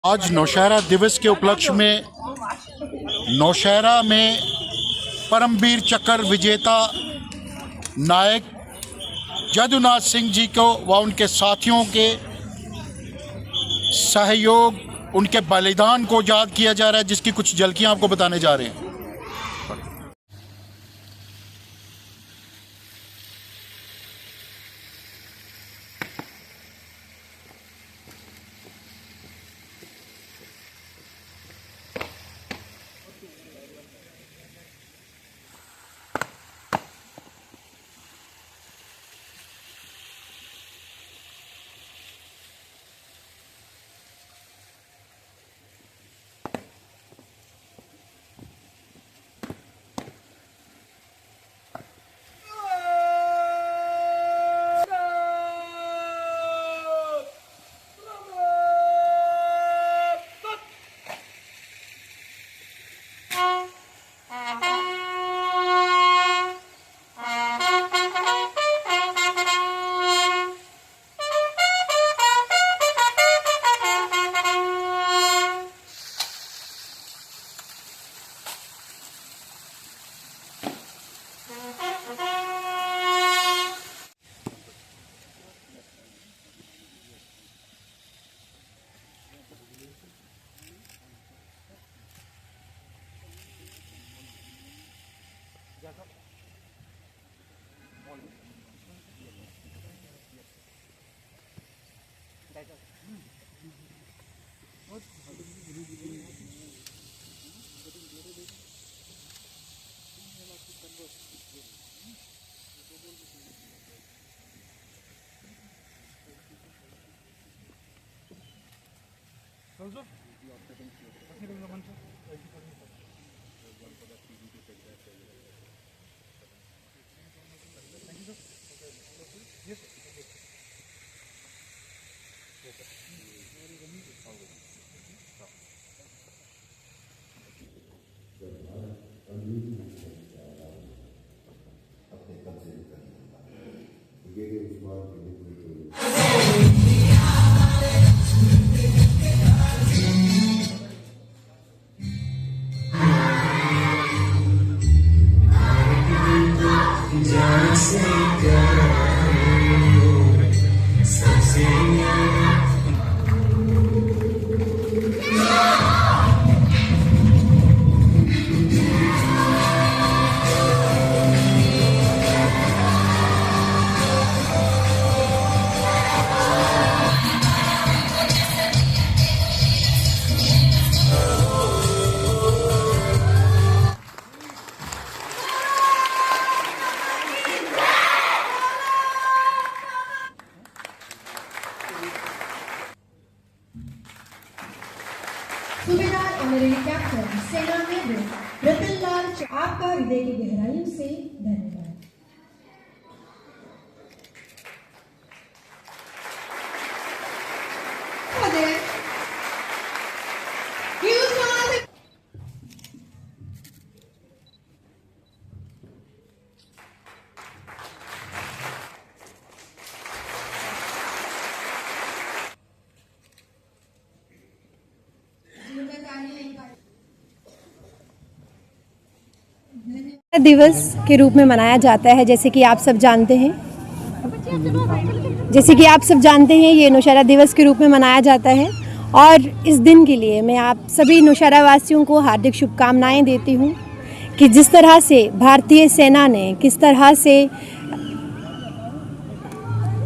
आज नौशहरा दिवस के उपलक्ष्य में नौशहरा में परमवीर चक्र विजेता नायक जदुनाथ सिंह जी को व उनके साथियों के सहयोग, उनके बलिदान को याद किया जा रहा है, जिसकी कुछ झलकियां आपको बताने जा रहे हैं। सूबेदार ऑनरेरी कैप्टन सेना में रतनलाल, आपका हृदय की गहराइयों से धन्यवाद। दिवस के रूप में मनाया जाता है। जैसे कि आप सब जानते हैं ये नौशहरा दिवस के रूप में मनाया जाता है और इस दिन के लिए मैं आप सभी नौशहरा वासियों को हार्दिक शुभकामनाएं देती हूं कि जिस तरह से भारतीय सेना ने किस तरह से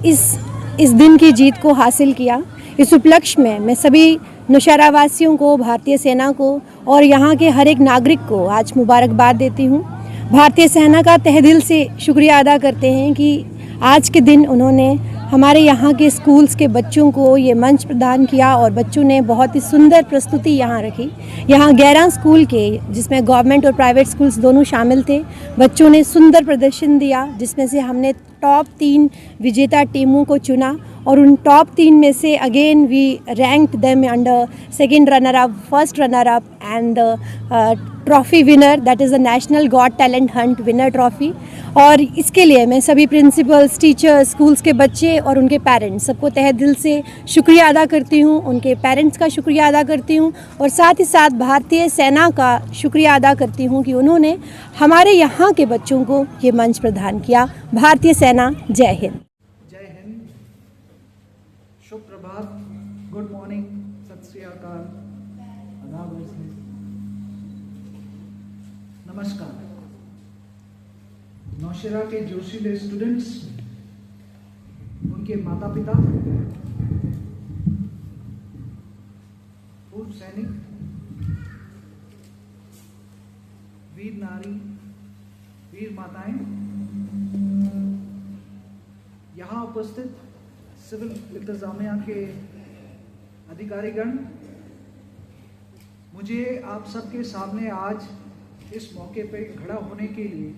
इस दिन की जीत को हासिल किया, इस उपलक्ष्य में मैं सभी नौशहरा वासियों को, भारतीय सेना को और यहाँ के हर एक नागरिक को आज मुबारकबाद देती हूँ। भारतीय सेना का तहे दिल से शुक्रिया अदा करते हैं कि आज के दिन उन्होंने हमारे यहाँ के स्कूल्स के बच्चों को ये मंच प्रदान किया और बच्चों ने बहुत ही सुंदर प्रस्तुति यहाँ रखी। यहाँ 11 स्कूल के, जिसमें गवर्नमेंट और प्राइवेट स्कूल्स दोनों शामिल थे, बच्चों ने सुंदर प्रदर्शन दिया, जिसमें से हमने टॉप 3 विजेता टीमों को चुना और उन टॉप 3 में से again we ranked them under second runner up, first runner up and trophy winner, that is the national got talent hunt winner trophy. और इसके लिए मैं सभी प्रिंसिपल्स, टीचर्स, स्कूल्स के बच्चे और उनके पेरेंट्स सबको तहे दिल से शुक्रिया अदा करती हूँ, उनके पेरेंट्स का शुक्रिया अदा करती हूँ और साथ ही साथ भारतीय सेना का शुक्रिया अदा करती हूँ कि उन्होंने हमारे यहाँ के बच्चों को ये मंच प्रदान किया। भारतीय सेना जय हिंद। जय हिंद, शुभ प्रभात, गुड मॉर्निंग, सत श्री अकाल, आदाब, नमस्कार। नौशेरा के जोशीले स्टूडेंट्स, उनके माता पिता, पूर्व सैनिक, वीर नारी, वीर माताएं, यहाँ उपस्थित सिविल इंतजामिया के अधिकारीगण, मुझे आप सबके सामने आज इस मौके पे खड़ा होने के लिए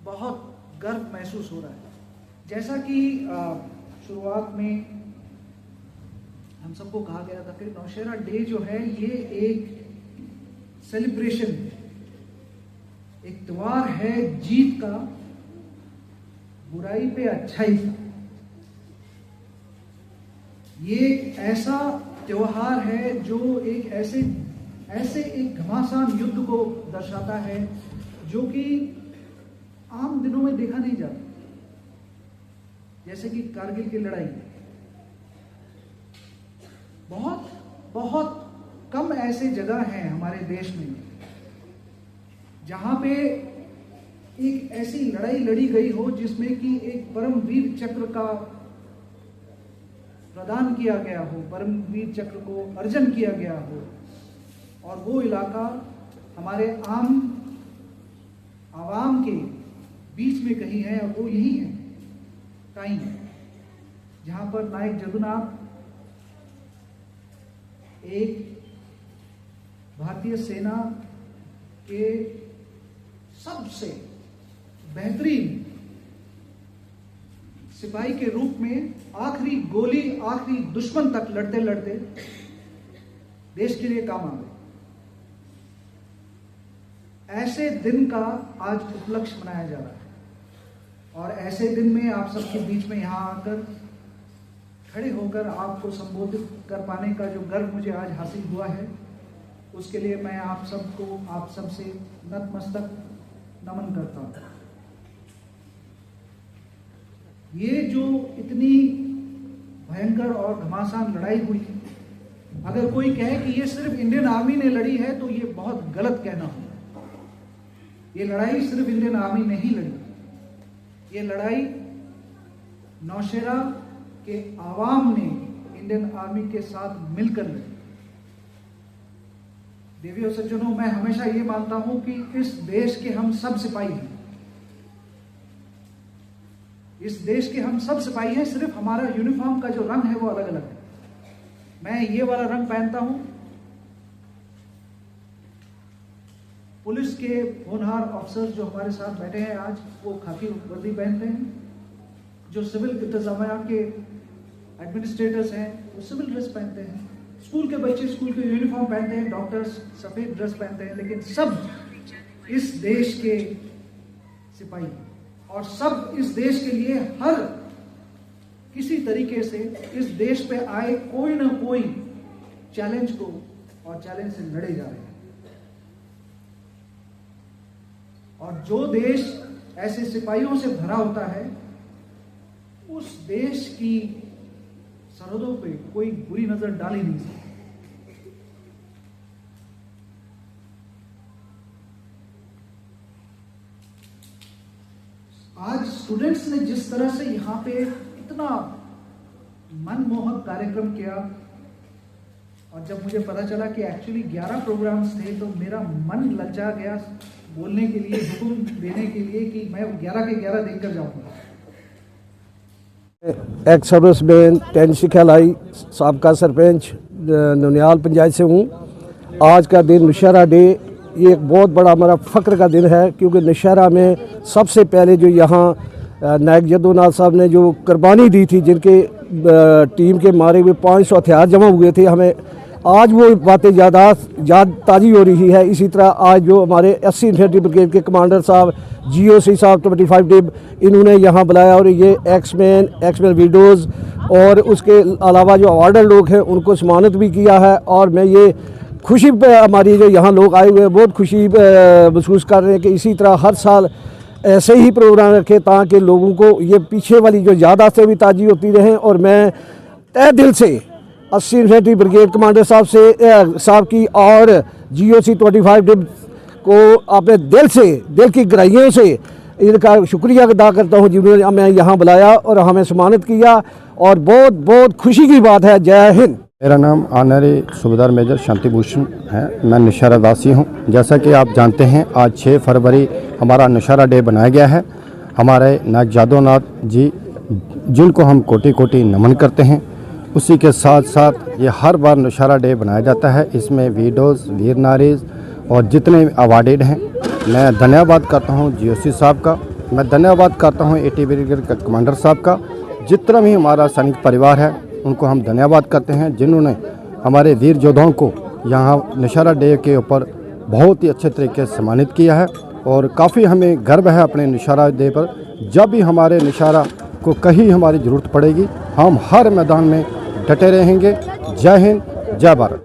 बहुत गर्व महसूस हो रहा है। जैसा कि शुरुआत में हम सबको कहा गया था कि नौशेरा डे जो है ये एक सेलिब्रेशन, एक त्योहार है जीत का, बुराई पे अच्छाई का। ये ऐसा त्योहार है जो एक ऐसे एक घमासान युद्ध को दर्शाता है जो कि आम दिनों में देखा नहीं जाता, जैसे कि कारगिल की लड़ाई। बहुत कम ऐसे जगह हैं हमारे देश में जहां पे एक ऐसी लड़ाई लड़ी गई हो जिसमें कि एक परमवीर चक्र का प्रदान किया गया हो, परमवीर चक्र को अर्जन किया गया हो, और वो इलाका हमारे आवाम के बीच में कहीं है, और वो यही है टाइम, जहां पर नायक जदुनाथ एक भारतीय सेना के सबसे बेहतरीन सिपाही के रूप में आखिरी गोली, आखिरी दुश्मन तक लड़ते लड़ते देश के लिए काम आ गए। ऐसे दिन का आज उपलक्ष्य मनाया जा रहा है, और ऐसे दिन में आप सबके बीच में यहाँ आकर खड़े होकर आपको संबोधित कर पाने का जो गर्व मुझे आज हासिल हुआ है, उसके लिए मैं आप सबसे नतमस्तक नमन करता हूँ। ये जो इतनी भयंकर और घमासान लड़ाई हुई है, अगर कोई कहे कि ये सिर्फ इंडियन आर्मी ने लड़ी है तो ये बहुत गलत कहना होगा। ये लड़ाई सिर्फ इंडियन आर्मी ने ही लड़ी, ये लड़ाई नौशेरा के आवाम ने इंडियन आर्मी के साथ मिलकर लड़ी। देवियों सज्जनों, मैं हमेशा ये मानता हूं कि इस देश के हम सब सिपाही हैं, इस देश के हम सब सिपाही हैं, सिर्फ हमारा यूनिफॉर्म का जो रंग है वो अलग अलग है। मैं ये वाला रंग पहनता हूं, पुलिस के होनहार ऑफिसर्स जो हमारे साथ बैठे हैं आज, वो खाकी वर्दी पहनते हैं। जो सिविल इंतजामिया के एडमिनिस्ट्रेटर्स हैं वो सिविल ड्रेस पहनते हैं। स्कूल के बच्चे स्कूल के यूनिफॉर्म पहनते हैं, डॉक्टर्स सफेद ड्रेस पहनते हैं, लेकिन सब इस देश के सिपाही, और सब इस देश के लिए हर किसी तरीके से इस देश पे आए कोई ना कोई चैलेंज को और चैलेंज से लड़े जा रहे हैं। और जो देश ऐसे सिपाहियों से भरा होता है, उस देश की सरहदों पे कोई बुरी नजर डाल ही नहीं सकता। आज स्टूडेंट्स ने जिस तरह से यहाँ पे इतना मनमोहक कार्यक्रम किया, और जब मुझे पता चला कि एक्चुअली 11 प्रोग्राम्स थे तो मेरा मन ललचा गया बोलने के लिए, हुक्म देने के लिए कि मैं 11 के 11 देखकर जाऊंगा। एक्स सर्विसमैन टेंसी खेलाई, साबका सरपंच ननियाल पंचायत से हूँ। आज का दिन नौशेरा डे, ये एक बहुत बड़ा हमारा फ़ख्र का दिन है, क्योंकि नौशेरा में सबसे पहले जो यहाँ नायक जदुनाथ साहब ने जो कुर्बानी दी थी, जिनके टीम के मारे हुए 500 हथियार जमा हुए थे, हमें आज वो बातें याद ताज़ी हो रही है। इसी तरह आज जो हमारे 80 इन्फेंट्री ब्रिगेड के कमांडर साहब GOC साहब 25 डिब इन्होंने यहाँ बुलाया और ये एक्समैन विडोज़ और उसके अलावा जो अवार्डर लोग हैं उनको सम्मानित भी किया है। और मैं ये खुशी हमारी जो यहाँ लोग आए हुए हैं बहुत खुशी महसूस कर रहे हैं कि इसी तरह हर साल ऐसे ही प्रोग्राम रखें ताकि लोगों को ये पीछे वाली जो यादाश्तें भी ताज़ी होती रहें। और मैं तहे दिल से 80 इन्फेंट्री ब्रिगेड कमांडर साहब की और GOC 25 डिब को अपने दिल की गहराइयों से इनका शुक्रिया अदा करता हूँ जिन्होंने हमें यहाँ बुलाया और हमें सम्मानित किया और बहुत बहुत खुशी की बात है। जय हिंद। मेरा नाम ऑनरी सूबेदार मेजर शांति भूषण है। मैं नौशहरा वासी हूँ। जैसा कि आप जानते हैं आज 6 फरवरी हमारा नौशहरा डे बनाया गया है। हमारे नायक जादव नाथ जी जिनको हम कोटि कोटि नमन करते हैं, उसी के साथ साथ ये हर बार नौशहरा डे बनाया जाता है। इसमें विडोज़, वीर नारीज़ और जितने अवार्डेड हैं मैं धन्यवाद करता हूँ GOC साहब का, मैं धन्यवाद करता हूँ 80 ब्रिगेड के कमांडर साहब का। जितना भी हमारा सैनिक परिवार है उनको हम धन्यवाद करते हैं जिन्होंने हमारे वीर योद्धाओं को यहाँ नौशहरा डे के ऊपर बहुत ही अच्छे तरीके से सम्मानित किया है। और काफ़ी हमें गर्व है अपने नौशहरा डे पर। जब भी हमारे नौशहरा को कहीं हमारी ज़रूरत पड़ेगी हम हर मैदान में डटे रहेंगे। जय हिंद, जय भारत।